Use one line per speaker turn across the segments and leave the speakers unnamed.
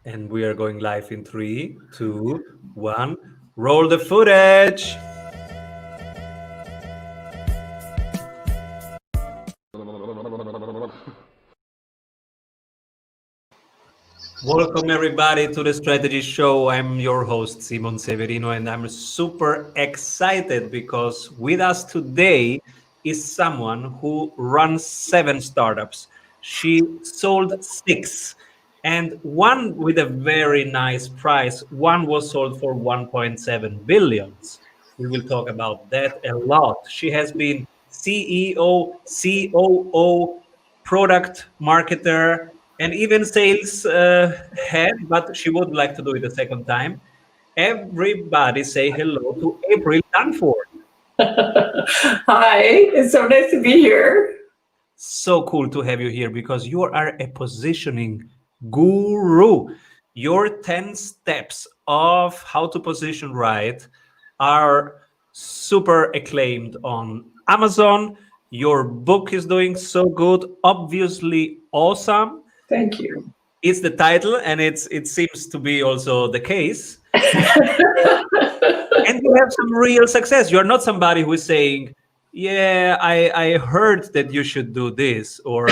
And we are going live in 3, 2, 1. Roll the footage. Welcome everybody to the Strategy Show. I'm your host, Severino, and I'm super excited because with us today is someone who runs 7 startups. She sold 6, and one with a very nice price. One was sold for 1.7 billion. We will talk about that a lot. She has been CEO, COO, product marketer, and even sales head, but she would like to do it a second time. Everybody say hello to April Dunford.
Hi, it's so nice to be here.
So cool to have you here because you are a positioning guru. Your 10 steps of how to position right are super acclaimed on Amazon. Your book is doing so good, obviously awesome.
Thank you.
It's the title, and it seems to be also the case. And you have some real success. You're not somebody who is saying, yeah, I heard that you should do this, or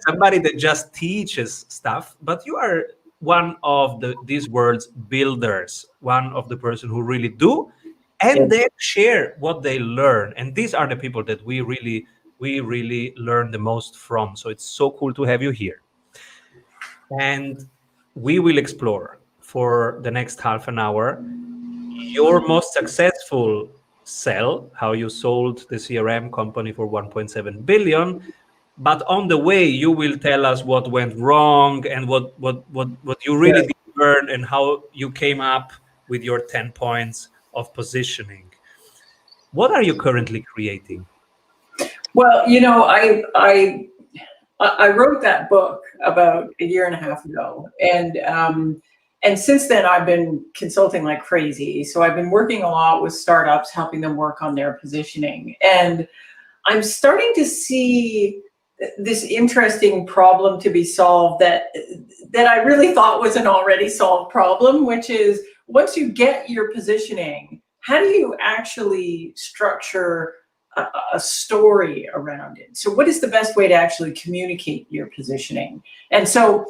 somebody that just teaches stuff, but you are one of these world's builders, one of the person who really do, and they share what they learn. And these are the people that we really learn the most from. So it's so cool to have you here. And we will explore for the next half an hour your most successful sell, how you sold the CRM company for 1.7 billion. But on the way, you will tell us what went wrong and what you really did learn and how you came up with your 10 points of positioning. What are you currently creating?
Well, I wrote that book about a year and a half ago, and since then I've been consulting like crazy. So I've been working a lot with startups, helping them work on their positioning, and I'm starting to see this interesting problem to be solved that I really thought was an already solved problem, which is once you get your positioning, how do you actually structure a story around it? So what is the best way to actually communicate your positioning? And so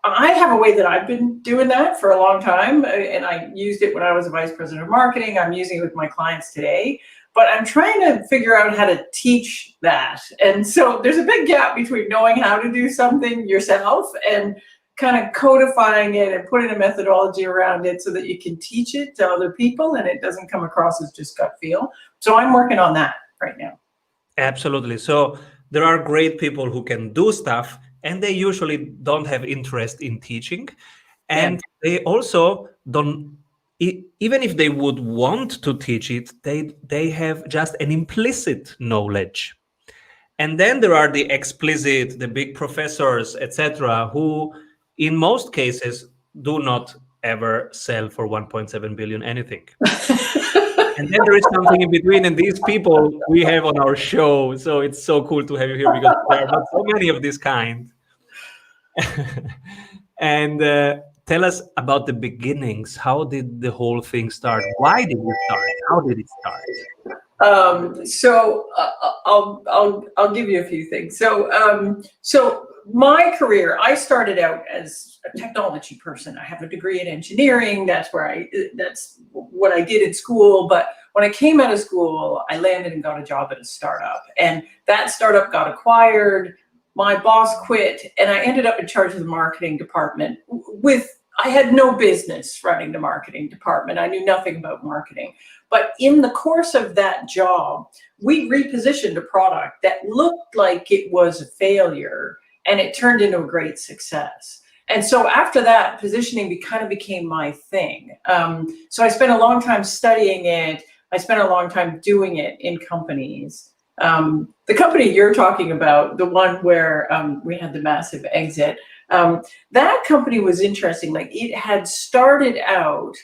I have a way that I've been doing that for a long time, and I used it when I was a vice president of marketing. I'm using it with my clients today, but I'm trying to figure out how to teach that. And so there's a big gap between knowing how to do something yourself and kind of codifying it and putting a methodology around it so that you can teach it to other people and it doesn't come across as just gut feel. So I'm working on that right now.
Absolutely. So there are great people who can do stuff, and they usually don't have interest in teaching. And they also don't, even if they would want to teach it, they have just an implicit knowledge. And then there are the explicit, the big professors, etc., who in most cases do not ever sell for 1.7 billion anything. And then there is something in between, and these people we have on our show. So it's so cool to have you here because there are not so many of this kind. And tell us about the beginnings. How did the whole thing start? Why did you start? How did it start?
I'll give you a few things. So my career, I started out as a technology person. I have a degree in engineering. That's what I did in school. But when I came out of school, I landed and got a job at a startup, and that startup got acquired. My boss quit, and I ended up in charge of the marketing department. I had no business running the marketing department. I knew nothing about marketing. But in the course of that job, we repositioned a product that looked like it was a failure, and it turned into a great success. And so after that, positioning kind of became my thing. So I spent a long time studying it. I spent a long time doing it in companies. The company you're talking about, the one where we had the massive exit, that company was interesting. Like, it had started out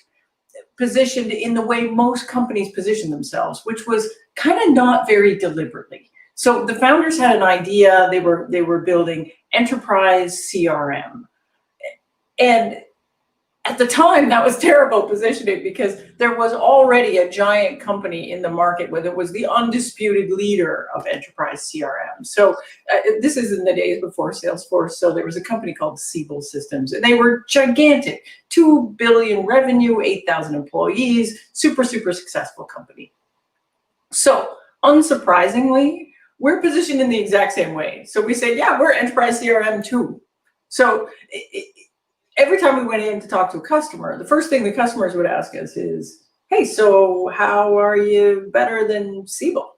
positioned in the way most companies position themselves, which was kind of not very deliberately. So the founders had an idea. They were building enterprise CRM. And at the time, that was terrible positioning because there was already a giant company in the market where it was the undisputed leader of enterprise CRM. So this is in the days before Salesforce. So there was a company called Siebel Systems, and they were gigantic, 2 billion revenue, 8,000 employees, super, super successful company. So unsurprisingly, we're positioned in the exact same way. So we say, yeah, we're enterprise CRM too. So every time we went in to talk to a customer, the first thing the customers would ask us is, hey, so how are you better than Siebel?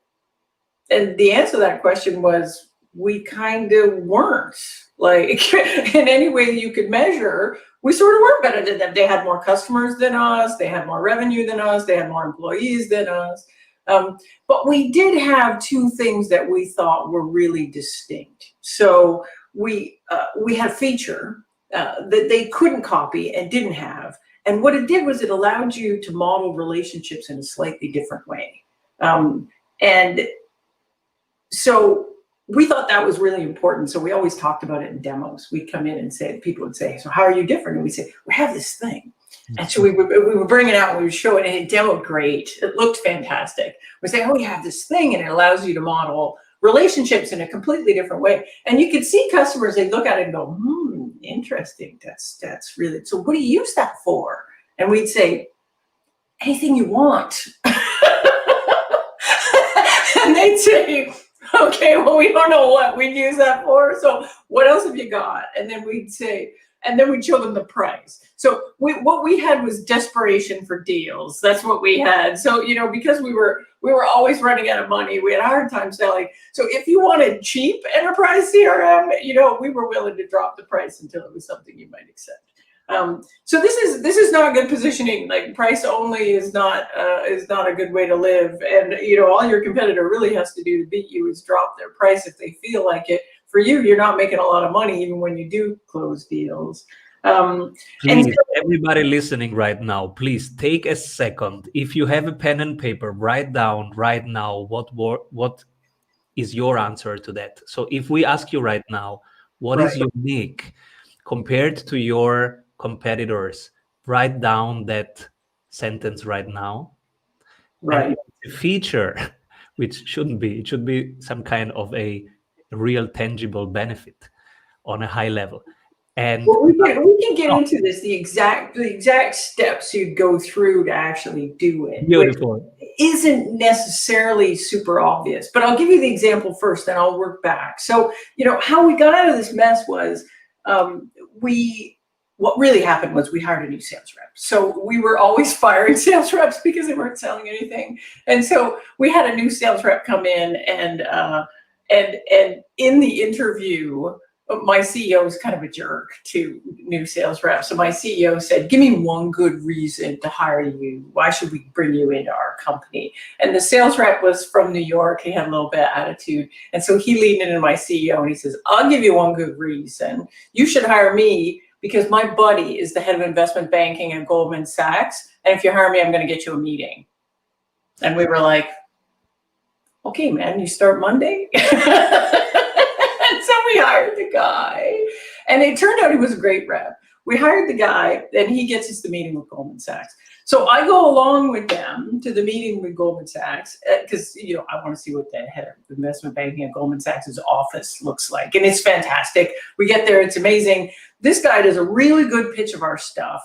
And the answer to that question was, we kind of weren't. Like, in any way you could measure, we sort of weren't better than them. They had more customers than us, they had more revenue than us, they had more employees than us. But we did have two things that we thought were really distinct. So we had a feature that they couldn't copy and didn't have. And what it did was it allowed you to model relationships in a slightly different way. And so we thought that was really important. So we always talked about it in demos. We'd come in and say, people would say, so how are you different? And we'd say, we have this thing. And so we would bring it out and we would show it, and it demoed great. It looked fantastic. We say, oh, we have this thing, and it allows you to model relationships in a completely different way. And you could see customers, they look at it and go, interesting. That's really, so what do you use that for? And we'd say, anything you want. And they'd say, okay, well, we don't know what we'd use that for. So what else have you got? And then we'd say, and then we'd show them the price. So what we had was desperation for deals. That's what we had. So, because we were always running out of money, we had a hard time selling. So if you wanted cheap enterprise CRM, we were willing to drop the price until it was something you might accept. So this is not good positioning. Like, price only is not a good way to live. And all your competitor really has to do to beat you is drop their price if they feel like it. For you, you're not making a lot of money even when you do close deals.
Please, everybody listening right now, please take a second. If you have a pen and paper, write down right now what is your answer to that. So if we ask you right now, what is unique compared to your competitors, write down that sentence right now.
Right.
And the feature, which shouldn't be, it should be some kind of a real tangible benefit on a high level. And
we can get into this, the exact steps you go through to actually do it.
Beautiful.
Isn't necessarily super obvious, but I'll give you the example first and I'll work back. So, how we got out of this mess was what really happened was we hired a new sales rep. So we were always firing sales reps because they weren't selling anything. And so we had a new sales rep come in, and in the interview, my CEO is kind of a jerk to new sales reps. So my CEO said, give me one good reason to hire you. Why should we bring you into our company? And the sales rep was from New York. He had a little bit of attitude. And so he leaned into my CEO and he says, I'll give you one good reason. You should hire me because my buddy is the head of investment banking at Goldman Sachs. And if you hire me, I'm going to get you a meeting. And we were like, okay, man, you start Monday? So we hired the guy, and it turned out he was a great rep. We hired the guy, and he gets us the meeting with Goldman Sachs. So I go along with them to the meeting with Goldman Sachs because I want to see what the head of investment banking at Goldman Sachs' office looks like, and it's fantastic. We get there, it's amazing. This guy does a really good pitch of our stuff,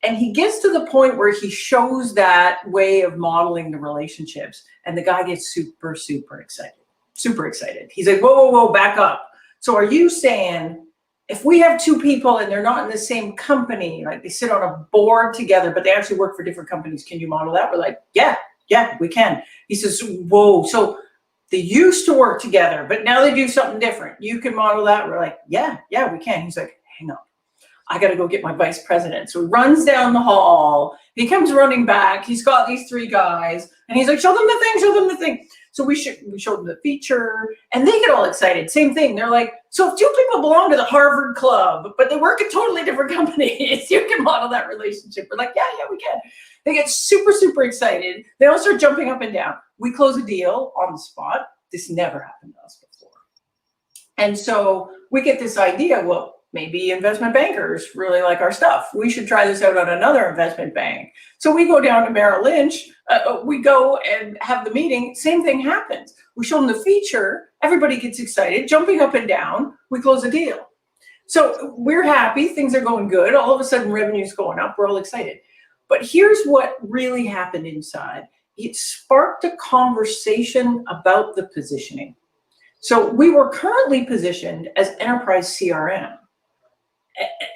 and he gets to the point where he shows that way of modeling the relationships, and the guy gets super, super excited. Super excited. He's like, whoa, whoa, whoa, back up. So are you saying if we have two people and they're not in the same company, like they sit on a board together, but they actually work for different companies, can you model that? We're like, yeah, we can. He says, whoa, so they used to work together, but now they do something different. You can model that? We're like, yeah, we can. He's like, hang on. I got to go get my vice president. So he runs down the hall. He comes running back. He's got these three guys, and he's like, show them the thing, show them the thing. So we showed them the feature, and they get all excited. Same thing. They're like, so if two people belong to the Harvard Club, but they work at totally different companies, you can model that relationship. We're like, yeah, we can. They get super, super excited. They all start jumping up and down. We close a deal on the spot. This never happened to us before. And so we get this idea, well, maybe investment bankers really like our stuff. We should try this out on another investment bank. So we go down to Merrill Lynch, we go and have the meeting, same thing happens. We show them the feature, everybody gets excited, jumping up and down, we close a deal. So we're happy, things are going good, all of a sudden revenue's going up, we're all excited. But here's what really happened inside. It sparked a conversation about the positioning. So we were currently positioned as enterprise CRM.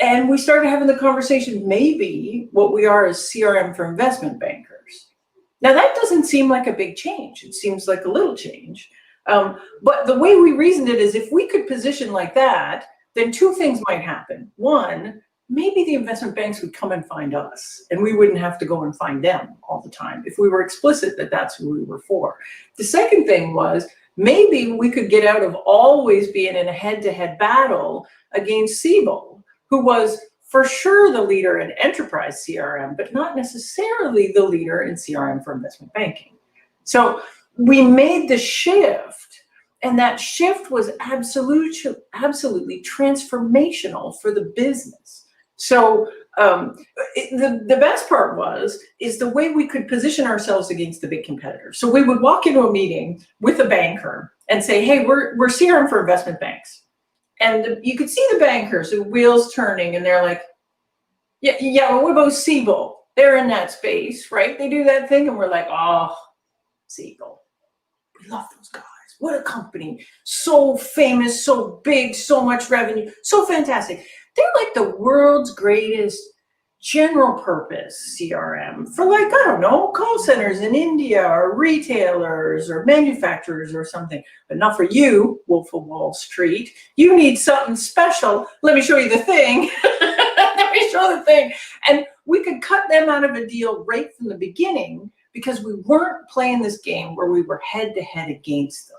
And we started having the conversation, maybe what we are is CRM for investment bankers. Now that doesn't seem like a big change. It seems like a little change. But the way we reasoned it is if we could position like that, then two things might happen. One, maybe the investment banks would come and find us and we wouldn't have to go and find them all the time if we were explicit that that's who we were for. The second thing was maybe we could get out of always being in a head-to-head battle against Siebel, who was for sure the leader in enterprise CRM, but not necessarily the leader in CRM for investment banking. So we made the shift, and that shift was absolutely transformational for the business. So the best part is the way we could position ourselves against the big competitors. So we would walk into a meeting with a banker and say, hey, we're CRM for investment banks. And you could see the bankers, the wheels turning, and they're like, yeah, but what about Siebel? They're in that space, right? They do that thing, and we're like, oh, Siebel. We love those guys. What a company. So famous, so big, so much revenue, so fantastic. They're like the world's greatest general purpose CRM for, like, I don't know, call centers in India or retailers or manufacturers or something, but not for you, Wolf of Wall Street. You need something special. Let me show you the thing. Let me show the thing. And we could cut them out of a deal right from the beginning because we weren't playing this game where we were head to head against them.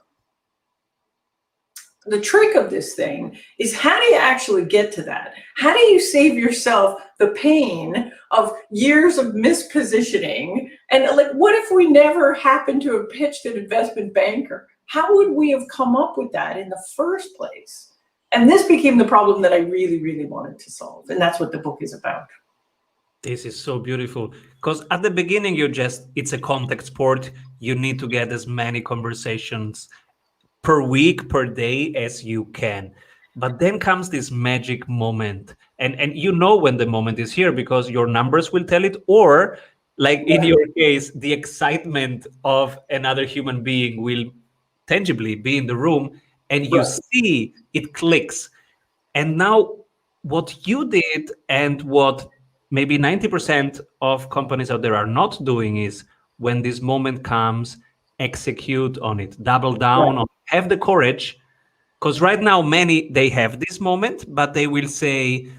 The trick of this thing is, how do you actually get to that? How do you save yourself the pain of years of mispositioning? And like, what if we never happened to have pitched an investment banker? How would we have come up with that in the first place? And this became the problem that I really, really wanted to solve. And that's what the book is about.
This is so beautiful, because at the beginning, it's a contact sport. You need to get as many conversations per week, per day as you can. But then comes this magic moment. And you know when the moment is here because your numbers will tell it, or like in your case, the excitement of another human being will tangibly be in the room and you see it clicks. And now what you did and what maybe 90% of companies out there are not doing is, when this moment comes, execute on it, double down on it, have the courage. Because right now, many, they have this moment, but they will say,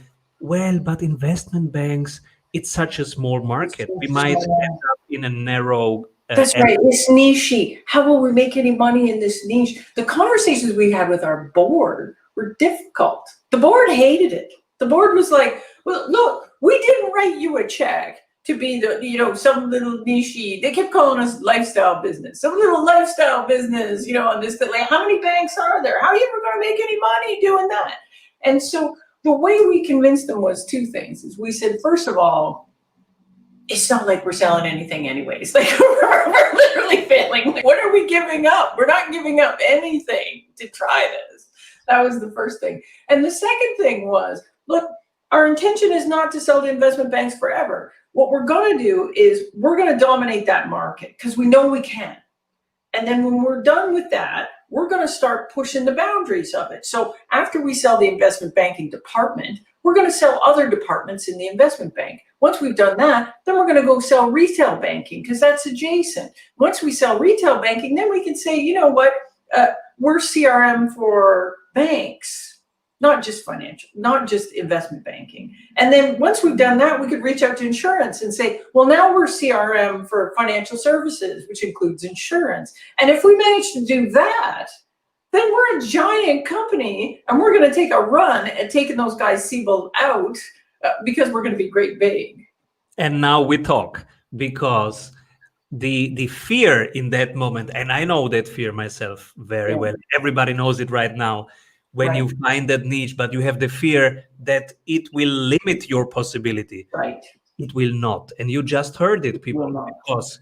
well, but investment banks, it's such a small market. We might end up in a narrow...
That's right, it's niche. How will we make any money in this niche? The conversations we had with our board were difficult. The board hated it. The board was like, well, look, we didn't write you a check to be the, some little niche. They kept calling us lifestyle business, some little lifestyle business, on this, that, like, how many banks are there? How are you ever going to make any money doing that? And so the way we convinced them was two things. Is we said, first of all, it's not like we're selling anything anyways. Like, we're literally failing. Like, what are we giving up? We're not giving up anything to try this. That was the first thing. And the second thing was, look, our intention is not to sell to investment banks forever. What we're going to do is we're going to dominate that market because we know we can. And then when we're done with that, we're going to start pushing the boundaries of it. So after we sell the investment banking department, we're going to sell other departments in the investment bank. Once we've done that, then we're going to go sell retail banking because that's adjacent. Once we sell retail banking, then we can say, you know what, we're CRM for banks. Not just financial, not just investment banking. And then once we've done that, we could reach out to insurance and say, well, now we're CRM for financial services, which includes insurance. And if we manage to do that, then we're a giant company and we're going to take a run at taking those guys Siebel out because we're going to be great big.
And now we talk, because the fear in that moment, and I know that fear myself very well, everybody knows it right now, when you find that niche, but you have the fear that it will limit your possibility.
Right.
It will not. And you just heard it, people,
Will not.
because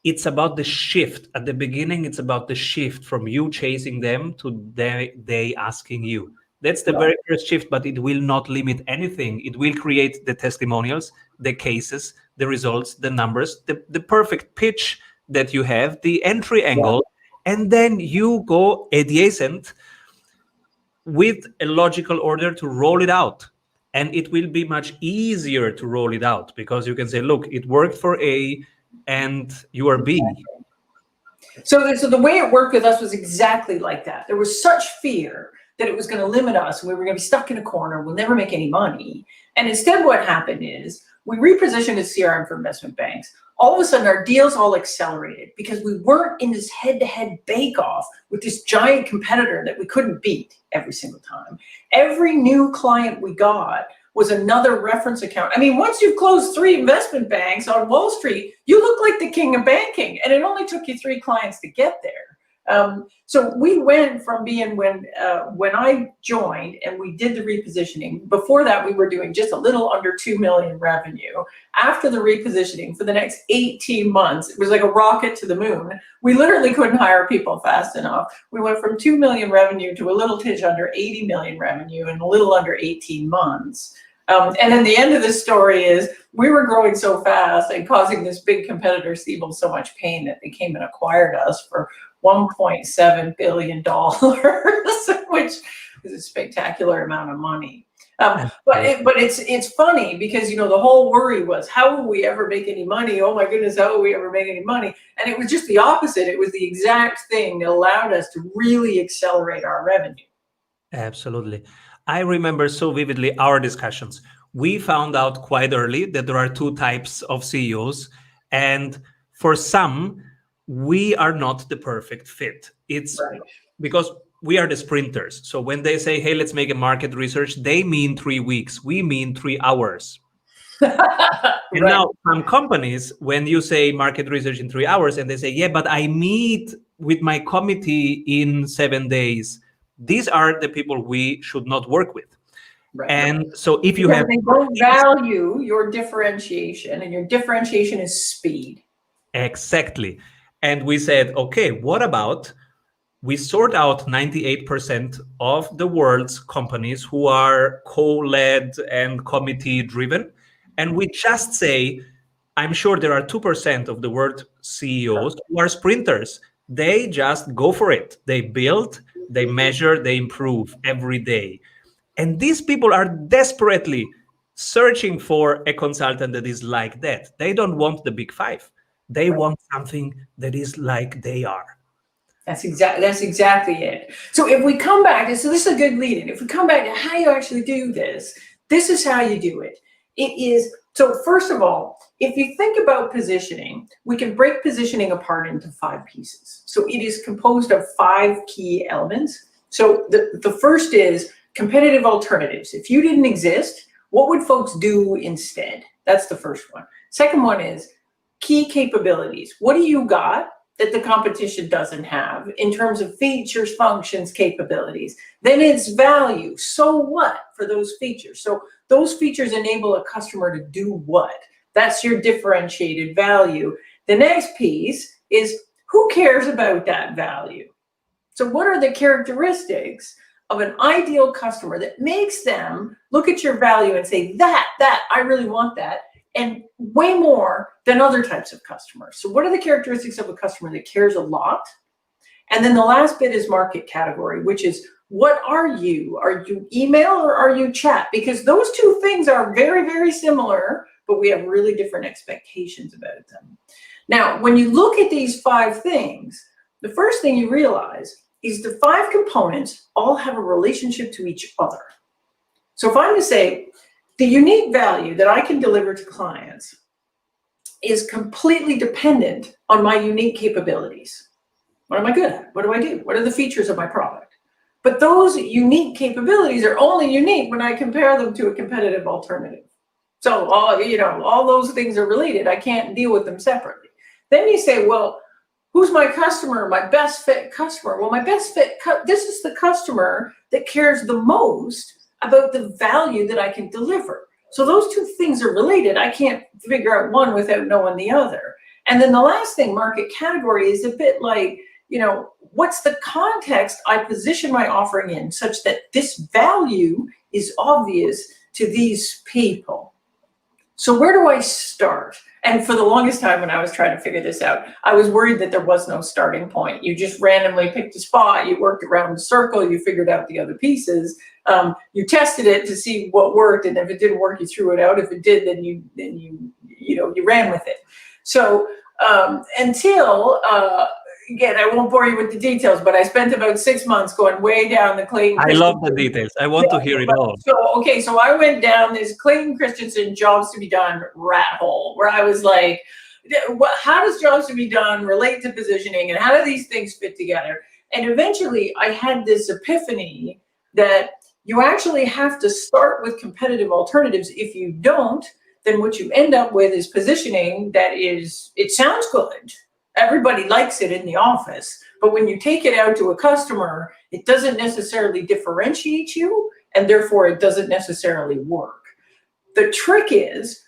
it's about the shift. At the beginning, it's about the shift from you chasing them to they asking you. That's the very first shift, but it will not limit anything. It will create the testimonials, the cases, the results, the numbers, the perfect pitch that you have, the entry angle, and then you go adjacent with a logical order to roll it out. And it will be much easier to roll it out because you can say, look, it worked for A and you are B.
So the way it worked with us was exactly like that. There was such fear that it was going to limit us and we were going to be stuck in a corner. We'll never make any money. And instead what happened is we repositioned as CRM for investment banks. All of a sudden our deals all accelerated because we weren't in this head-to-head bake-off with this giant competitor that we couldn't beat every single time. Every new client we got was another reference account. I mean, once you've closed 3 investment banks on Wall Street, you look like the king of banking, and it only took you 3 clients to get there. So we went from being, when I joined and we did the repositioning, before that we were doing just a little under 2 million revenue. After the repositioning, for the next 18 months, it was like a rocket to the moon. We literally couldn't hire people fast enough. We went from 2 million revenue to a little tinge under 80 million revenue in a little under 18 months. And then the end of the story is we were growing so fast and causing this big competitor, Siebel, so much pain that they came and acquired us for $1.7 billion, which is a spectacular amount of money. But it's funny because, you know, the whole worry was, how will we ever make any money? Oh my goodness, how will we ever make any money? And it was just the opposite. It was the exact thing that allowed us to really accelerate our revenue.
Absolutely. I remember so vividly our discussions. We found out quite early that there are 2 types of CEOs, and for some, we are not the perfect fit. It's because we are the sprinters. So when they say, hey, let's make a market research, they mean 3 weeks. We mean 3 hours. And now some companies, when you say market research in 3 hours and they say, yeah, but I meet with my committee in 7 days. These are the people we should not work with. And so if you have...
They don't value your differentiation, and your differentiation is speed.
Exactly. And we said, okay, what about we sort out 98% of the world's companies who are co-led and committee driven. And we just say, I'm sure there are 2% of the world CEOs who are sprinters. They just go for it. They build, they measure, they improve every day. And these people are desperately searching for a consultant that is like that. They don't want the big 5. They want something that is like they are.
That's exactly it. So if we come back, so this is a good lead-in. If we come back to how you actually do this, this is how you do it. It is, so first of all, if you think about positioning, we can break positioning apart into 5 pieces. So it is composed of 5 key elements. So the first is competitive alternatives. If you didn't exist, what would folks do instead? That's the first one. Second one is key capabilities. What do you got that the competition doesn't have in terms of features, functions, capabilities? Then it's value. So what for those features? So those features enable a customer to do what? That's your differentiated value. The next piece is who cares about that value? So what are the characteristics of an ideal customer that makes them look at your value and say, that, I really want that, and way more than other types of customers. So what are the characteristics of a customer that cares a lot? And then the last bit is market category, which is, what are you? Are you email or are you chat? Because those 2 things are very, very similar, but we have really different expectations about them. Now, when you look at these 5 things, the first thing you realize is the 5 components all have a relationship to each other. So if I'm to say, the unique value that I can deliver to clients is completely dependent on my unique capabilities. What am I good at? What do I do? What are the features of my product? But those unique capabilities are only unique when I compare them to a competitive alternative. So all those things are related. I can't deal with them separately. Then you say, well, Who's my customer? My best fit customer. Well, my best fit, this is the customer that cares the most about the value that I can deliver. So those two things are related. I can't figure out one without knowing the other. And then the last thing, market category, is a bit like, what's the context I position my offering in such that this value is obvious to these people? So where do I start? And for the longest time when I was trying to figure this out, I was worried that there was no starting point. You just randomly picked a spot, you worked around the circle, you figured out the other pieces, you tested it to see what worked, and if it didn't work, you threw it out. If it did, then you ran with it. So until again, I won't bore you with the details, but I spent about 6 months going way down the Clayton.
I love the details. I want to hear it all.
So I went down this Clayton Christensen jobs to be done rat hole, where I was like, how does jobs to be done relate to positioning, and how do these things fit together? And eventually I had this epiphany that you actually have to start with competitive alternatives. If you don't, then what you end up with is positioning that is, it sounds good. Everybody likes it in the office, but when you take it out to a customer, it doesn't necessarily differentiate you, and therefore it doesn't necessarily work. The trick is,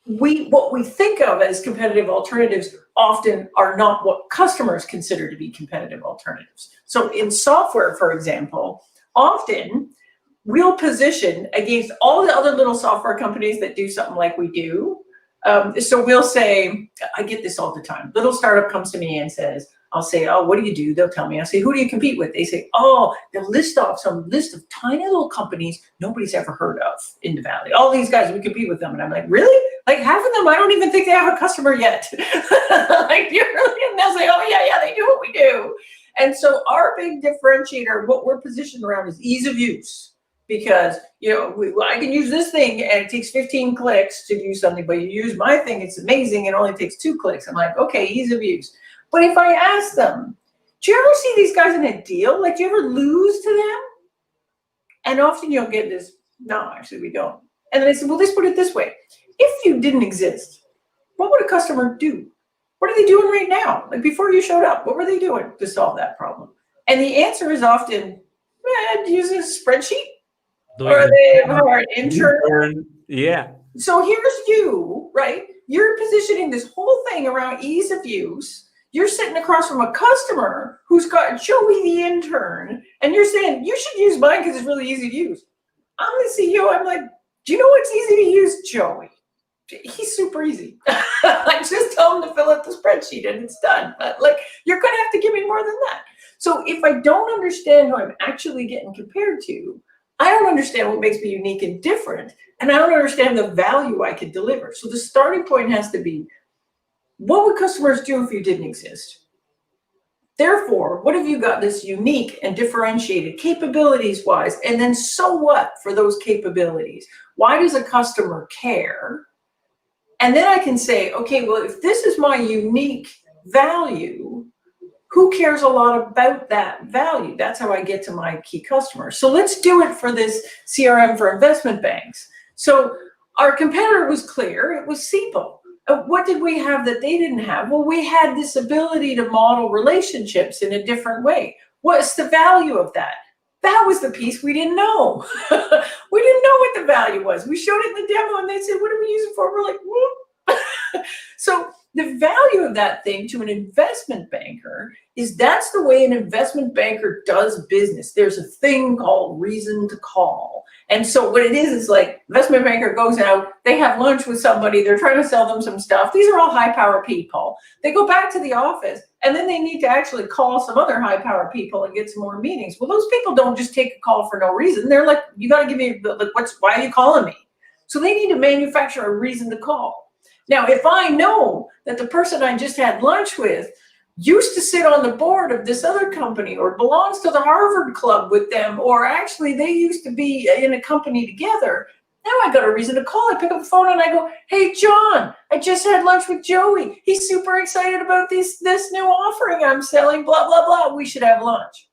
what we think of as competitive alternatives often are not what customers consider to be competitive alternatives. So in software, for example, often we'll position against all the other little software companies that do something like we do. So we'll say, I get this all the time. Little startup comes to me and says, I'll say, oh, what do you do? They'll tell me. I'll say, who do you compete with? They say, oh, they'll list off some list of tiny little companies nobody's ever heard of in the Valley. All these guys, we compete with them. And I'm like, really? Like half of them, I don't even think they have a customer yet. Like, you're really? And they'll say, oh, yeah, they do what we do. And so our big differentiator, what we're positioned around, is ease of use. Because, I can use this thing and it takes 15 clicks to do something, but you use my thing, it's amazing, it only takes 2 clicks. I'm like, okay, ease of use. But if I ask them, do you ever see these guys in a deal? Like, do you ever lose to them? And often you'll get this, no, actually we don't. And then I said, well, let's put it this way. If you didn't exist, what would a customer do? What are they doing right now? Like before you showed up, what were they doing to solve that problem? And the answer is often, use a spreadsheet. Or they have an intern.
Yeah.
So here's you, right? You're positioning this whole thing around ease of use. You're sitting across from a customer who's got Joey the intern, and you're saying, you should use mine because it's really easy to use. I'm the CEO. I'm like, do you know what's easy to use? Joey. He's super easy. I just tell him to fill out the spreadsheet and it's done. But like, you're going to have to give me more than that. So if I don't understand who I'm actually getting compared to, I don't understand what makes me unique and different, and I don't understand the value I could deliver. So the starting point has to be, what would customers do if you didn't exist? Therefore, what have you got this unique and differentiated capabilities-wise, and then so what for those capabilities? Why does a customer care? And then I can say, okay, well, if this is my unique value, who cares a lot about that value? That's how I get to my key customers. So let's do it for this CRM for investment banks. So our competitor was clear. It was Siebel. What did we have that they didn't have? Well, we had this ability to model relationships in a different way. What's the value of that? That was the piece we didn't know. We didn't know what the value was. We showed it in the demo and they said, what do we use it for? We're like, whoop. So the value of that thing to an investment banker is that's the way an investment banker does business. There's a thing called reason to call. And so what it is like investment banker goes out, they have lunch with somebody, they're trying to sell them some stuff. These are all high power people. They go back to the office and then they need to actually call some other high power people and get some more meetings. Well, those people don't just take a call for no reason. They're like, you got to give me, like, why are you calling me? So they need to manufacture a reason to call. Now, if I know that the person I just had lunch with used to sit on the board of this other company or belongs to the Harvard Club with them, or actually they used to be in a company together, now I got a reason to call. I pick up the phone and I go, hey, John, I just had lunch with Joey. He's super excited about this new offering I'm selling, blah, blah, blah. We should have lunch.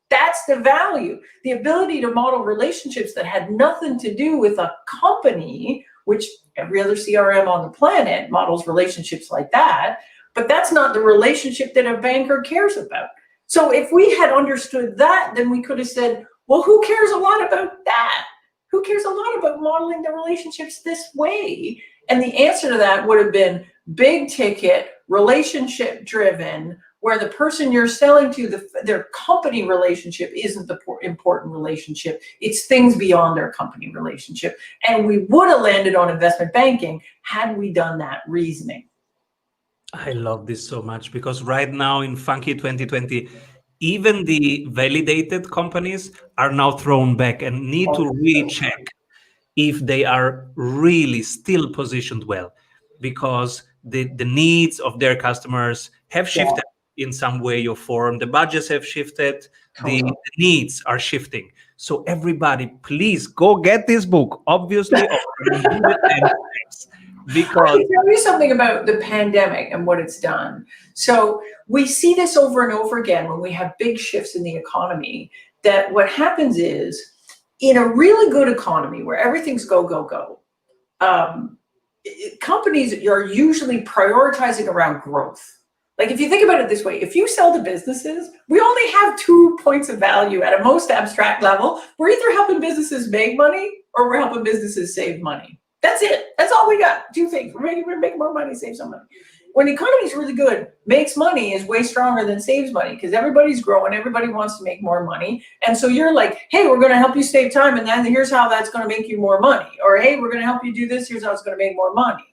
That's the value, the ability to model relationships that had nothing to do with a company, which every other CRM on the planet models relationships like that. but that's not the relationship that a banker cares about. So if we had understood that, then we could have said, well, who cares a lot about that? Who cares a lot about modeling the relationships this way? And the answer to that would have been big ticket, relationship driven, where the person you're selling to, their company relationship isn't the important relationship. It's things beyond their company relationship. And we would have landed on investment banking had we done that reasoning.
I love this so much because right now in Funky 2020, even the validated companies are now thrown back and need to recheck if they are really still positioned well, because the needs of their customers have shifted in some way or form. The budgets have shifted, the needs are shifting. So everybody, please go get this book, obviously, because
I can tell you something about the pandemic and what it's done. So we see this over and over again when we have big shifts in the economy, that what happens is, in a really good economy where everything's go, go, go, companies are usually prioritizing around growth. Like if you think about it this way, if you sell to businesses, we only have 2 points of value at a most abstract level. We're either helping businesses make money or we're helping businesses save money. That's it. That's all we got. 2 things. We're making more money, save some money. When the economy is really good, makes money is way stronger than saves money because everybody's growing. Everybody wants to make more money. And so you're like, hey, we're going to help you save time. And then here's how that's going to make you more money. Or, hey, we're going to help you do this. Here's how it's going to make more money.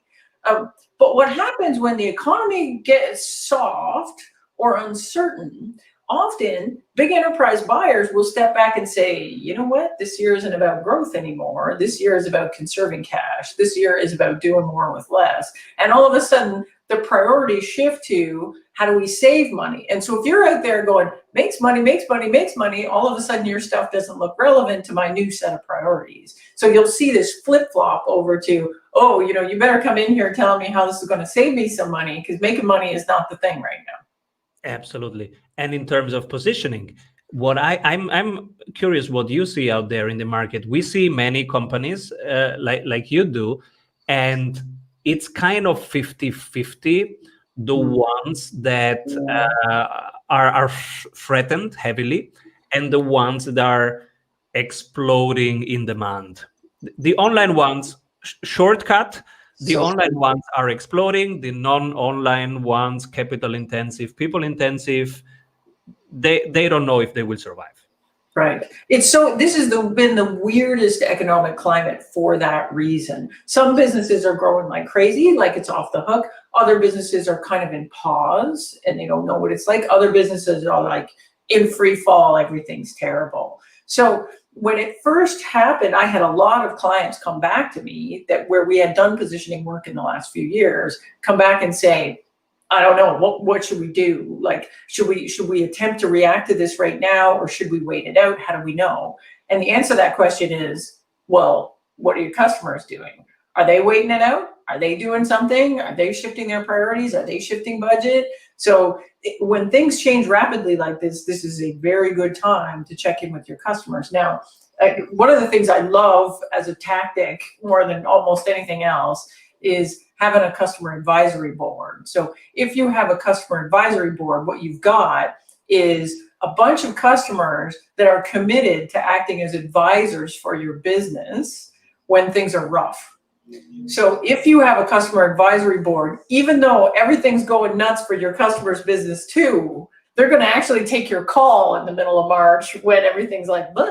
But what happens when the economy gets soft or uncertain, often big enterprise buyers will step back and say, you know what, this year isn't about growth anymore. This year is about conserving cash. This year is about doing more with less. And all of a sudden, the priorities shift to how do we save money? And so if you're out there going, makes money, makes money, makes money, all of a sudden your stuff doesn't look relevant to my new set of priorities. So you'll see this flip-flop over to, oh, you know, you better come in here telling me how this is going to save me some money because making money is not the thing right now.
Absolutely. And in terms of positioning, what I'm curious what you see out there in the market. We see many companies like you do, and it's kind of 50-50. The ones that are threatened heavily and the ones that are exploding in demand. The online ones, shortcut. The online ones are exploding. The non-online ones, capital intensive, people intensive, they don't know if they will survive.
Right. This has been the weirdest economic climate for that reason. Some businesses are growing like crazy, like it's off the hook. Other businesses are kind of in pause and they don't know what it's like. Other businesses are like in free fall, everything's terrible. So when it first happened, I had a lot of clients come back to me where we had done positioning work in the last few years, come back and say, I don't know, what should we do? Like, should we attempt to react to this right now, or should we wait it out? How do we know? And the answer to that question is, well, what are your customers doing? Are they waiting it out? Are they doing something? Are they shifting their priorities? Are they shifting budget? So when things change rapidly like this is a very good time to check in with your customers. Now, one of the things I love as a tactic more than almost anything else is having a customer advisory board. So if you have a customer advisory board, what you've got is a bunch of customers that are committed to acting as advisors for your business when things are rough. So if you have a customer advisory board, even though everything's going nuts for your customer's business too, they're going to actually take your call in the middle of March when everything's like, blah.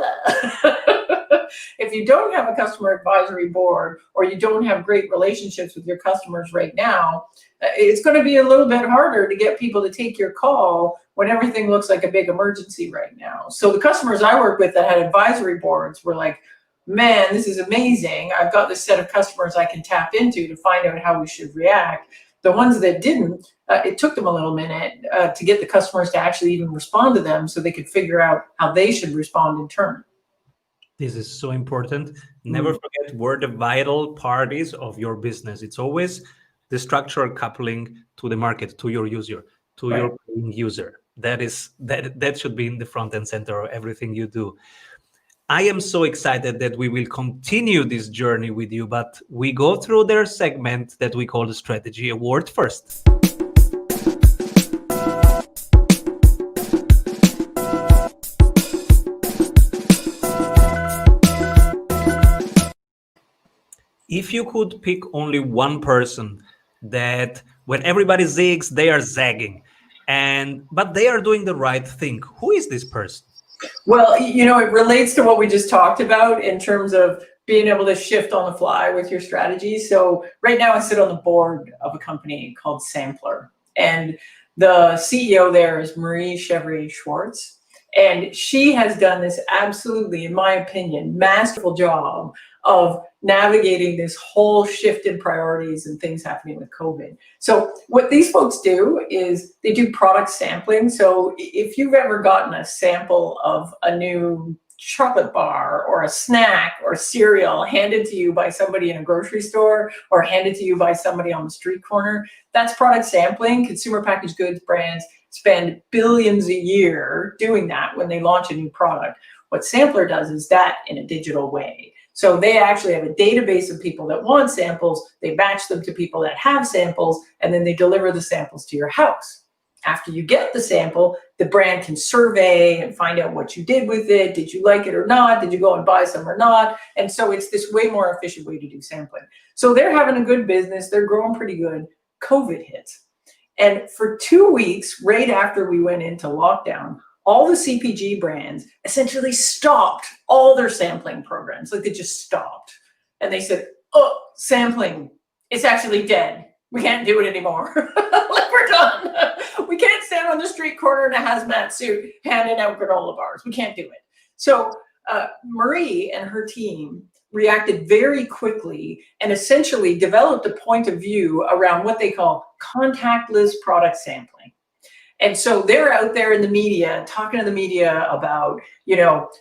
If you don't have a customer advisory board or you don't have great relationships with your customers right now, it's going to be a little bit harder to get people to take your call when everything looks like a big emergency right now. So the customers I work with that had advisory boards were like, man, this is amazing. I've got this set of customers I can tap into to find out how we should react. The ones that didn't, it took them a little minute to get the customers to actually even respond to them so they could figure out how they should respond in turn.
This is so important. Never forget we're the vital parties of your business. It's always the structural coupling to the market, to your user, to your user. That should be in the front and center of everything you do. I am so excited that we will continue this journey with you, but we go through their segment that we call the Strategy Award first. If you could pick only one person that when everybody zigs, they are zagging, but they are doing the right thing, who is this person?
Well, it relates to what we just talked about in terms of being able to shift on the fly with your strategy. So right now I sit on the board of a company called Sampler, and the CEO there is Marie Chevrier Schwartz. And she has done this absolutely, in my opinion, masterful job of navigating this whole shift in priorities and things happening with COVID. So what these folks do is they do product sampling. So if you've ever gotten a sample of a new chocolate bar or a snack or cereal handed to you by somebody in a grocery store or handed to you by somebody on the street corner, that's product sampling. Consumer packaged goods brands spend billions a year doing that when they launch a new product. What Sampler does is that in a digital way. So they actually have a database of people that want samples, they match them to people that have samples, and then they deliver the samples to your house. After you get the sample, the brand can survey and find out what you did with it. Did you like it or not? Did you go and buy some or not? And so it's this way more efficient way to do sampling. So they're having a good business. They're growing pretty good. COVID hits. And for 2 weeks, right after we went into lockdown, all the CPG brands essentially stopped all their sampling programs. Like they just stopped. And they said, oh, sampling, it's actually dead. We can't do it anymore. Like we're done. We can't stand on the street corner in a hazmat suit handing out granola bars. We can't do it. So Marie and her team reacted very quickly and essentially developed a point of view around what they call contactless product sampling. And so they're out there in the media, talking to the media about,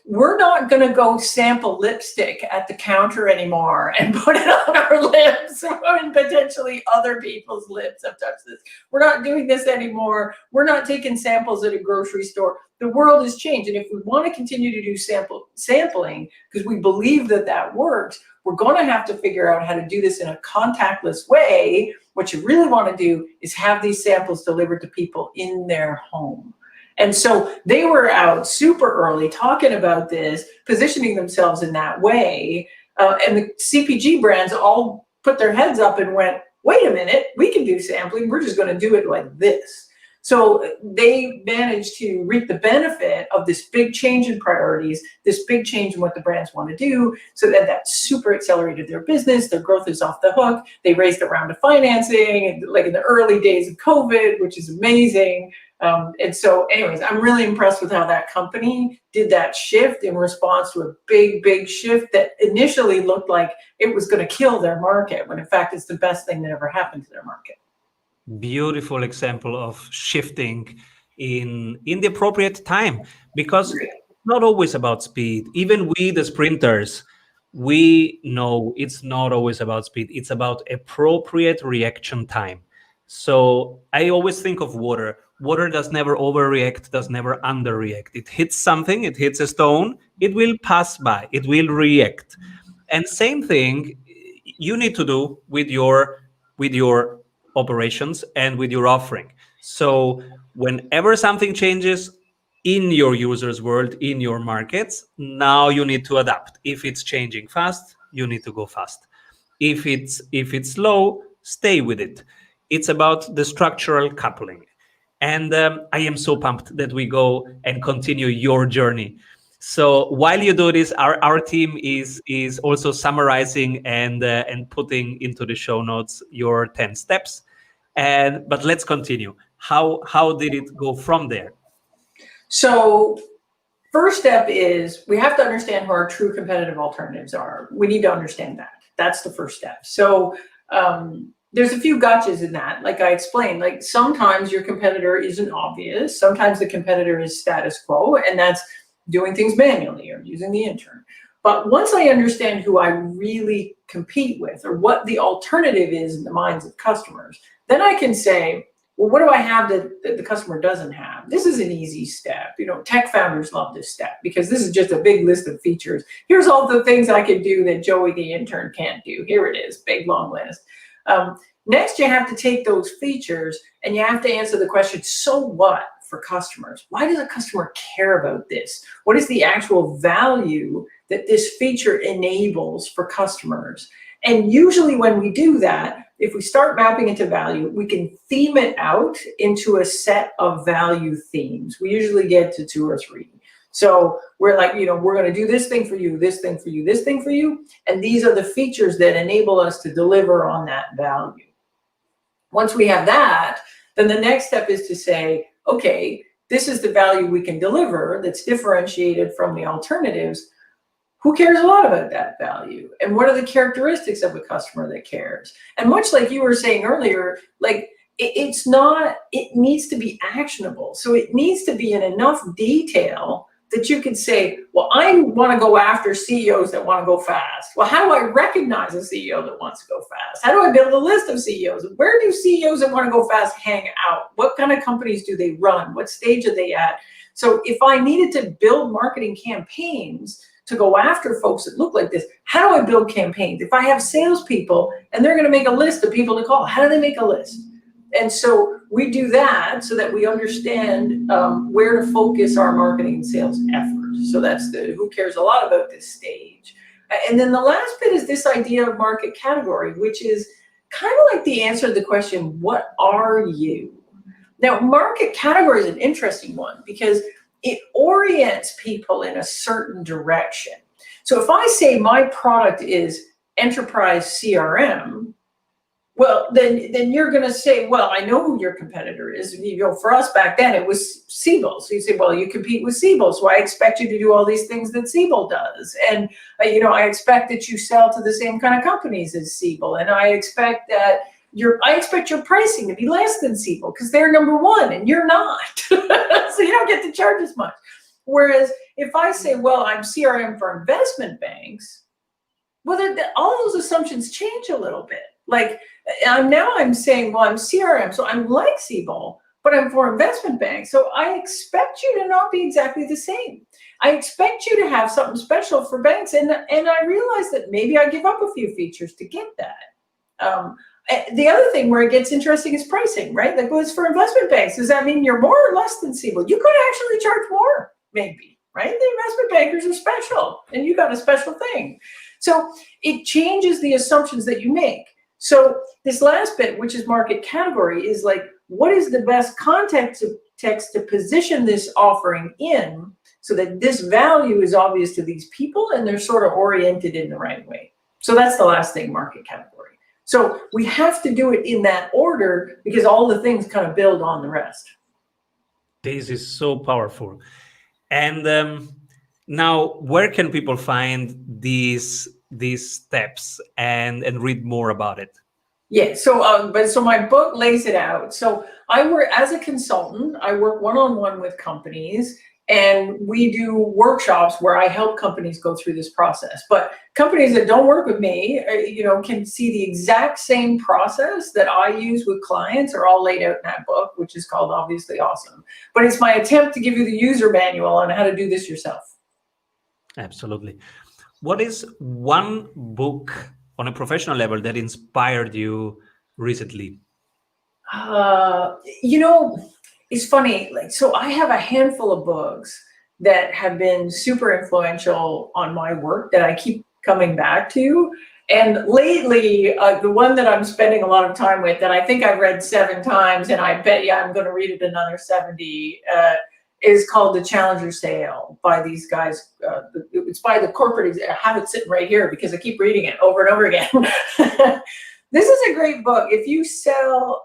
we're not going to go sample lipstick at the counter anymore and put it on our lips when potentially other people's lips have touched this. We're not doing this anymore. We're not taking samples at a grocery store. The world has changed. And if we want to continue to do sampling, because we believe that works, we're going to have to figure out how to do this in a contactless way. What you really want to do is have these samples delivered to people in their home. And so they were out super early talking about this, positioning themselves in that way. And the CPG brands all put their heads up and went, wait a minute, we can do sampling. We're just going to do it like this. So they managed to reap the benefit of this big change in priorities, this big change in what the brands want to do, so that super accelerated their business. Their growth is off the hook. They raised a round of financing, like in the early days of COVID, which is amazing. And so anyways, I'm really impressed with how that company did that shift in response to a big shift that initially looked like it was going to kill their market, when in fact it's the best thing that ever happened to their market.
Beautiful example of shifting in the appropriate time, because it's not always about speed. Even we, the sprinters, we know it's not always about speed. It's about appropriate reaction time. So I always think of water. Water does never overreact, does never underreact. It hits something, it hits a stone, it will pass by, it will react. And same thing you need to do with your operations and with your offering. So whenever something changes in your users' world, in your markets, now you need to adapt. If it's changing fast, you need to go fast. If it's slow, stay with it. It's about the structural coupling. And I am so pumped that we go and continue your journey. So while you do this, our team is also summarizing and putting into the show notes your 10 steps. But let's continue. How did it go from there?
So first step is we have to understand who our true competitive alternatives are. We need to understand that. That's the first step. So there's a few gotchas in that. Like I explained, like sometimes your competitor isn't obvious. Sometimes the competitor is status quo, and that's doing things manually or using the intern. But once I understand who I really compete with or what the alternative is in the minds of customers, then I can say, well, what do I have that the customer doesn't have? This is an easy step. Tech founders love this step because this is just a big list of features. Here's all the things I can do that Joey the intern can't do. Here it is, big long list. Next, you have to take those features and you have to answer the question, so what for customers? Why does a customer care about this? What is the actual value that this feature enables for customers? And usually when we do that, if we start mapping into value, we can theme it out into a set of value themes. We usually get to 2 or 3. So we're like, we're going to do this thing for you, this thing for you, this thing for you. And these are the features that enable us to deliver on that value. Once we have that, then the next step is to say, okay, this is the value we can deliver that's differentiated from the alternatives. Who cares a lot about that value? And what are the characteristics of a customer that cares? And much like you were saying earlier, like it needs to be actionable. So it needs to be in enough detail that you could say, well, I want to go after CEOs that want to go fast. Well, how do I recognize a CEO that wants to go fast? How do I build a list of CEOs? Where do CEOs that want to go fast hang out? What kind of companies do they run? What stage are they at? So if I needed to build marketing campaigns to go after folks that look like this, how do I build campaigns? If I have salespeople and they're going to make a list of people to call, how do they make a list? And so we do that so that we understand where to focus our marketing and sales efforts. So that's who cares a lot about this stage. And then the last bit is this idea of market category, which is kind of like the answer to the question, what are you? Now, market category is an interesting one because it orients people in a certain direction. So if I say my product is enterprise CRM, well, then you're going to say, well, I know who your competitor is. For us back then, it was Siebel. So you say, well, you compete with Siebel, so I expect you to do all these things that Siebel does. And, I expect that you sell to the same kind of companies as Siebel. And I expect that I expect your pricing to be less than Siebel because they're number one and you're not. So you don't get to charge as much. Whereas if I say, well, I'm CRM for investment banks, well, then all those assumptions change a little bit. Like now I'm saying, well, I'm CRM, so I'm like Siebel, but I'm for investment banks. So I expect you to not be exactly the same. I expect you to have something special for banks. And I realize that maybe I give up a few features to get that. The other thing where it gets interesting is pricing, right? Like, well, it's for investment banks. Does that mean you're more or less than Siebel? You could actually charge more, maybe, right? The investment bankers are special, and you got a special thing. So it changes the assumptions that you make. So this last bit, which is market category, is like, what is the best context to position this offering in so that this value is obvious to these people and they're sort of oriented in the right way? So that's the last thing, market category. So we have to do it in that order because all the things kind of build on the rest.
This is so powerful. And now, where can people find these steps and read more about it?
Yeah, so my book lays it out. So I work as a consultant. I work one-on-one with companies, and we do workshops where I help companies go through this process. But companies that don't work with me, can see the exact same process that I use with clients are all laid out in that book, which is called Obviously Awesome. But it's my attempt to give you the user manual on how to do this yourself.
Absolutely. What is one book on a professional level that inspired you recently?
It's funny. So I have a handful of books that have been super influential on my work that I keep coming back to. And lately, the one that I'm spending a lot of time with that I think I've read 7 times, and I bet you I'm going to read it another 70, is called The Challenger Sale by these guys. It's by the corporate. I have it sitting right here because I keep reading it over and over again. This is a great book. If you sell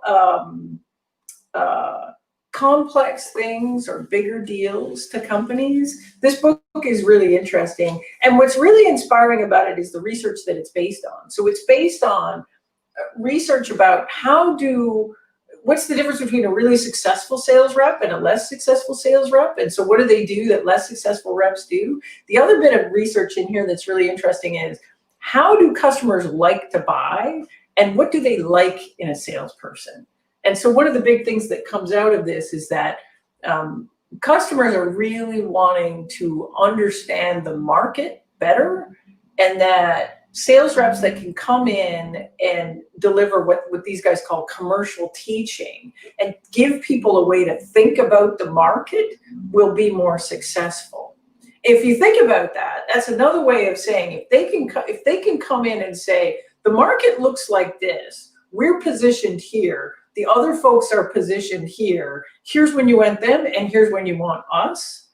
complex things or bigger deals to companies, this book is really interesting. And what's really inspiring about it is the research that it's based on. So it's based on research about what's the difference between a really successful sales rep and a less successful sales rep? And so what do they do that less successful reps do? The other bit of research in here that's really interesting is how do customers like to buy and what do they like in a salesperson? And so one of the big things that comes out of this is that customers are really wanting to understand the market better, and that sales reps that can come in and deliver what these guys call commercial teaching and give people a way to think about the market will be more successful. If you think about that, that's another way of saying if they can come in and say, the market looks like this. We're positioned here. The other folks are positioned here. Here's when you want them, and here's when you want us.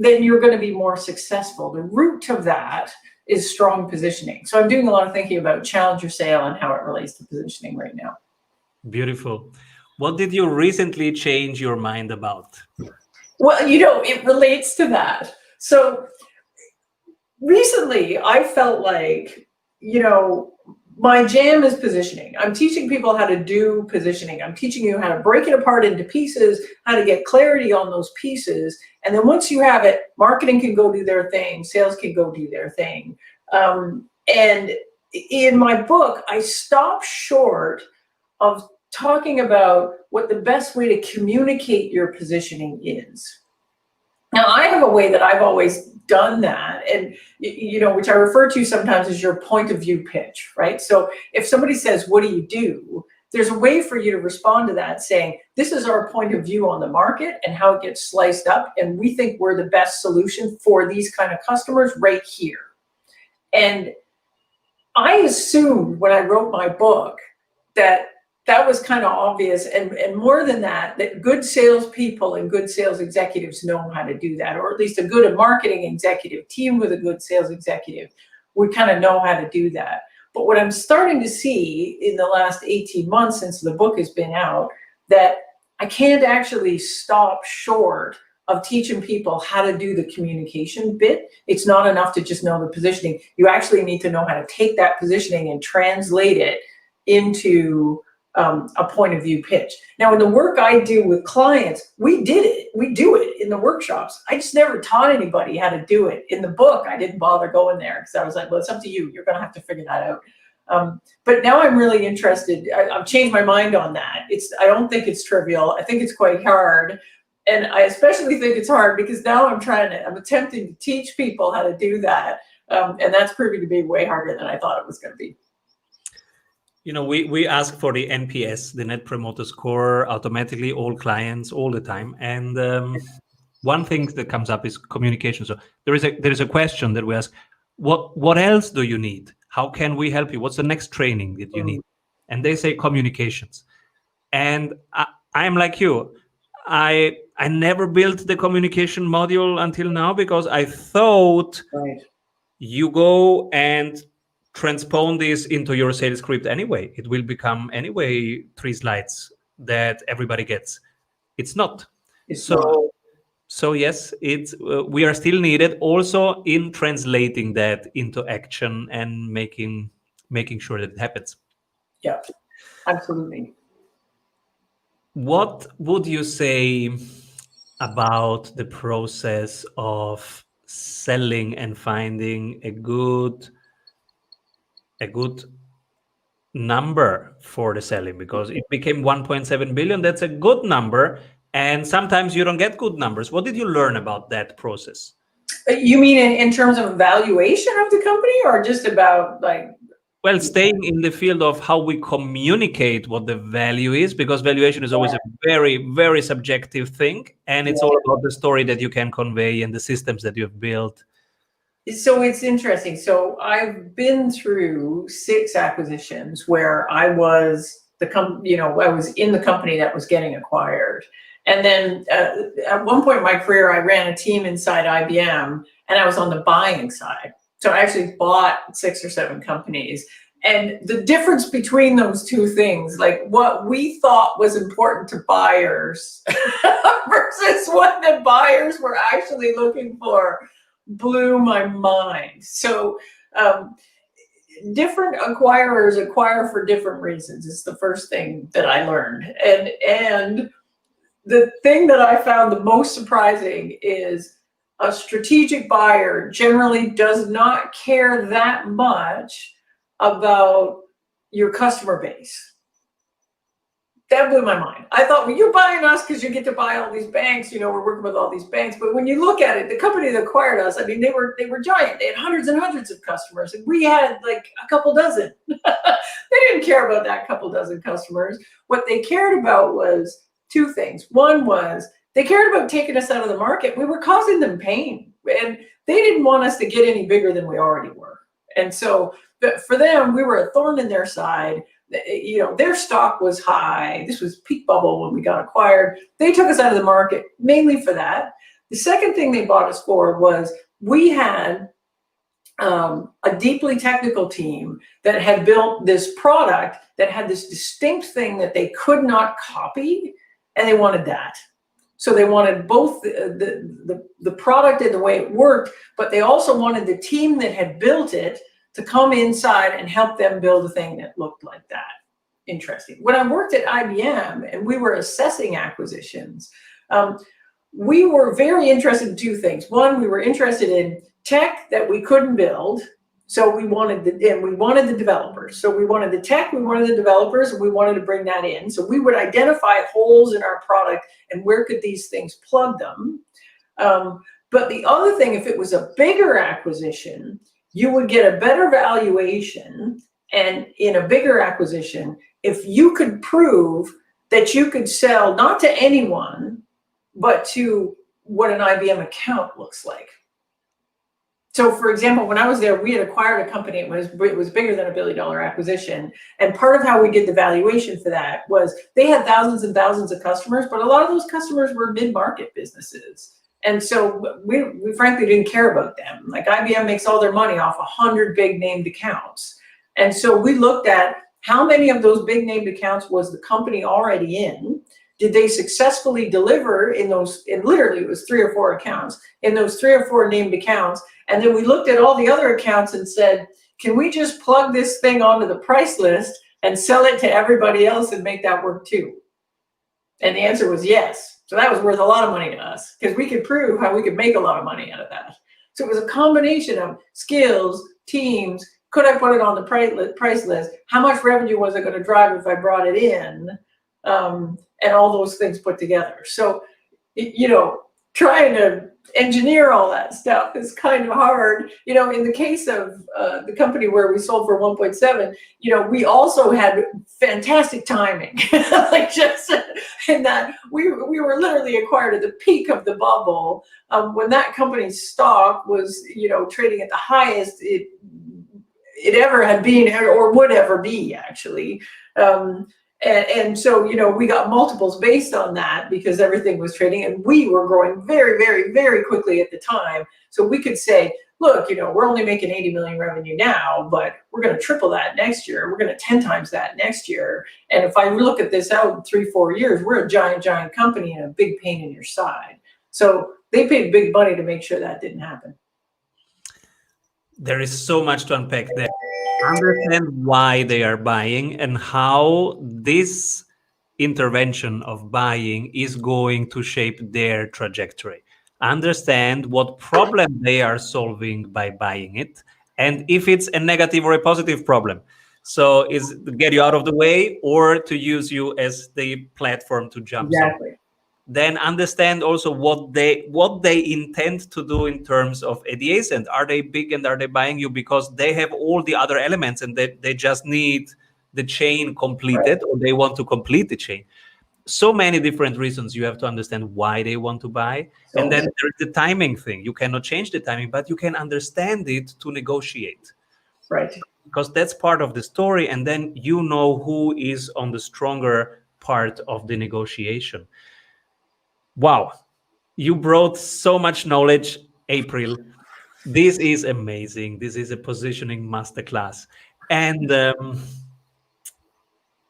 Then you're going to be more successful. The root of that is strong positioning. So I'm doing a lot of thinking about challenger sale and how it relates to positioning right now.
Beautiful. What did you recently change your mind about?
Well, it relates to that. So recently I felt like, my jam is positioning. I'm teaching people how to do positioning. I'm teaching you how to break it apart into pieces, how to get clarity on those pieces. And then once you have it, marketing can go do their thing, sales can go do their thing. And in my book, I stop short of talking about what the best way to communicate your positioning is. Now, I have a way that I've always done that, and which I refer to sometimes as your point of view pitch, right? So if somebody says, what do you do? There's a way for you to respond to that saying, this is our point of view on the market and how it gets sliced up, and we think we're the best solution for these kind of customers right here. And I assumed when I wrote my book that was kind of obvious, and more than that good salespeople and good sales executives know how to do that, or at least a good marketing executive team with a good sales executive would kind of know how to do that. But what I'm starting to see in the last 18 months since the book has been out, that I can't actually stop short of teaching people how to do the communication bit. It's not enough to just know the positioning. You actually need to know how to take that positioning and translate it into a point of view pitch. Now, in the work I do with clients, we do it in the workshops. I just never taught anybody how to do it. In the book, I didn't bother going there because I was like, well, it's up to you. You're going to have to figure that out. But now I'm really interested. I've changed my mind on that. I don't think it's trivial. I think it's quite hard. And I especially think it's hard because now I'm attempting to teach people how to do that. And that's proving to be way harder than I thought it was going to be.
We ask for the NPS, the Net Promoter Score, automatically, all clients, all the time. And one thing that comes up is communication. So there is a question that we ask, what else do you need? How can we help you? What's the next training that you need? And they say communications. And I'm like you. I never built the communication module until now because I thought you go and transpose this into your sales script anyway. It will become anyway 3 slides that everybody gets. It's not. So yes, we are still needed also in translating that into action and making sure that it happens.
Yeah, absolutely.
What would you say about the process of selling and finding a good number for the selling? Because it became 1.7 billion. That's a good number. And sometimes you don't get good numbers. What did you learn about that process?
You mean in terms of valuation of the company, or just about
Well, staying in the field of how we communicate what the value is, because valuation is always a very, very subjective thing. And it's all about the story that you can convey and the systems that you've built.
So it's interesting. So I've been through 6 acquisitions where I was I was in the company that was getting acquired. And then at one point in my career, I ran a team inside IBM and I was on the buying side. So I actually bought 6 or 7 companies. And the difference between those two things, like what we thought was important to buyers versus what the buyers were actually looking for, blew my mind. So different acquirers acquire for different reasons. It's the first thing that I learned. And the thing that I found the most surprising is a strategic buyer generally does not care that much about your customer base. That blew my mind. I thought, well, you're buying us because you get to buy all these banks. We're working with all these banks. But when you look at it, the company that acquired us, I mean, they were giant. They had hundreds and hundreds of customers, and we had like a couple dozen. They didn't care about that couple dozen customers. What they cared about was 2 things. One was they cared about taking us out of the market. We were causing them pain, and they didn't want us to get any bigger than we already were. And so But for them, we were a thorn in their side. Their stock was high. This was peak bubble when we got acquired. They took us out of the market mainly for that. The second thing they bought us for was we had a deeply technical team that had built this product that had this distinct thing that they could not copy, and they wanted that. So they wanted both the product and the way it worked, but they also wanted the team that had built it to come inside and help them build a thing that looked like that. Interesting. When I worked at IBM and we were assessing acquisitions, we were very interested in two things. One, we were interested in tech that we couldn't build. So we wanted the developers. So we wanted the tech, we wanted the developers, and we wanted to bring that in. So we would identify holes in our product and where could these things plug them. But the other thing, if it was a bigger acquisition, you would get a better valuation. And in a bigger acquisition, if you could prove that you could sell not to anyone, but to what an IBM account looks like. So, for example, when I was there, we had acquired a company. It was bigger than $1 billion acquisition. And part of how we did the valuation for that was they had thousands and thousands of customers, but a lot of those customers were mid-market businesses. And so we frankly didn't care about them. Like IBM makes all their money off 100 big named accounts. And so we looked at how many of those big named accounts was the company already in. Did they successfully deliver in those, and literally it was 3 or 4 accounts, in those 3 or 4 named accounts. And then we looked at all the other accounts and said, can we just plug this thing onto the price list and sell it to everybody else and make that work too? And the answer was yes. So that was worth a lot of money to us because we could prove how we could make a lot of money out of that. So it was a combination of skills, teams, could I put it on the price list? How much revenue was it going to drive if I brought it in? And all those things put together. So, trying to engineer all that stuff is kind of hard. In the case of the company where we sold for 1.7, we also had fantastic timing. Like just in that we were literally acquired at the peak of the bubble when that company's stock was, trading at the highest it ever had been or would ever be, actually. And so, we got multiples based on that because everything was trading and we were growing very, very, very quickly at the time. So we could say, look, we're only making 80 million revenue now, but we're going to triple that next year. We're going to 10 times that next year. And if I look at this out in 3-4 years, we're a giant, giant company and a big pain in your side. So they paid big money to make sure that didn't happen.
There is so much to unpack there. Understand why they are buying and how this intervention of buying is going to shape their trajectory. Understand what problem they are solving by buying it, and if it's a negative or a positive problem. So is to get you out of the way or to use you as the platform to jump
Exactly.
somewhere. Then understand also what they intend to do in terms of adjacent. Are they big and are they buying you because they have all the other elements and they just need the chain completed, or they want to complete the chain? So many different reasons. You have to understand why they want to buy. And then there's the timing thing. You cannot change the timing, but you can understand it to negotiate.
Right.
Because that's part of the story. And then you know who is on the stronger part of the negotiation. Wow, you brought so much knowledge, April. This is amazing. This is a positioning masterclass. And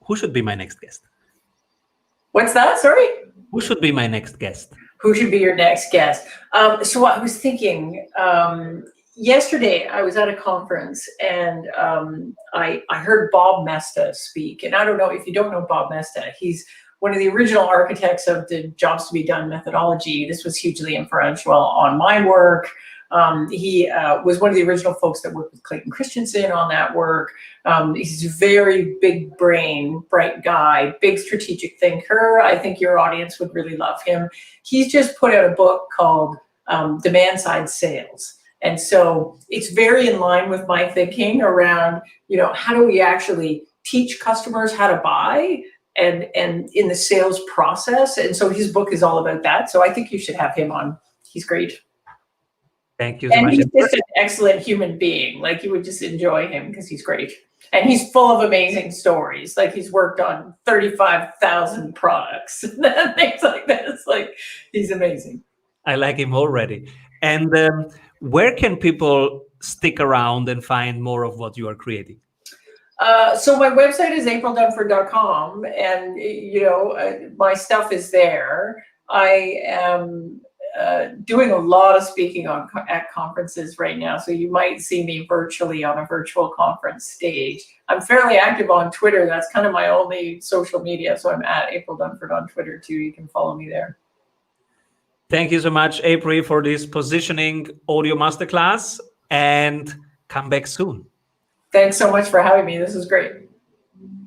who should be my next guest?
What's that? Sorry?
Who should be my next guest?
Who should be your next guest? So I was thinking, yesterday I was at a conference and I heard Bob Mesta speak. And I don't know if you don't know Bob Mesta, he's one of the original architects of the jobs to be done methodology. This was hugely influential on my work. He was one of the original folks that worked with Clayton Christensen on that work. He's a very big brain, bright guy, big strategic thinker. I think your audience would really love him. He's just put out a book called Demand Side Sales. And so it's very in line with my thinking around, how do we actually teach customers how to buy and in the sales process. And so his book is all about that. So I think you should have him on. He's great.
Thank you so
And
much.
he's just an excellent human being. Like, you would just enjoy him because he's great. And he's full of amazing stories. Like, he's worked on 35,000 products and things like this. Like, he's amazing.
I like him already. And where can people stick around and find more of what you are creating?
So my website is aprildunford.com, and my stuff is there. I am doing a lot of speaking at conferences right now, so you might see me virtually on a virtual conference stage. I'm fairly active on Twitter. That's kind of my only social media, so I'm at April Dunford on Twitter too. You can follow me there.
Thank you so much, April, for this positioning audio masterclass, and come back soon.
Thanks so much for having me. This is great.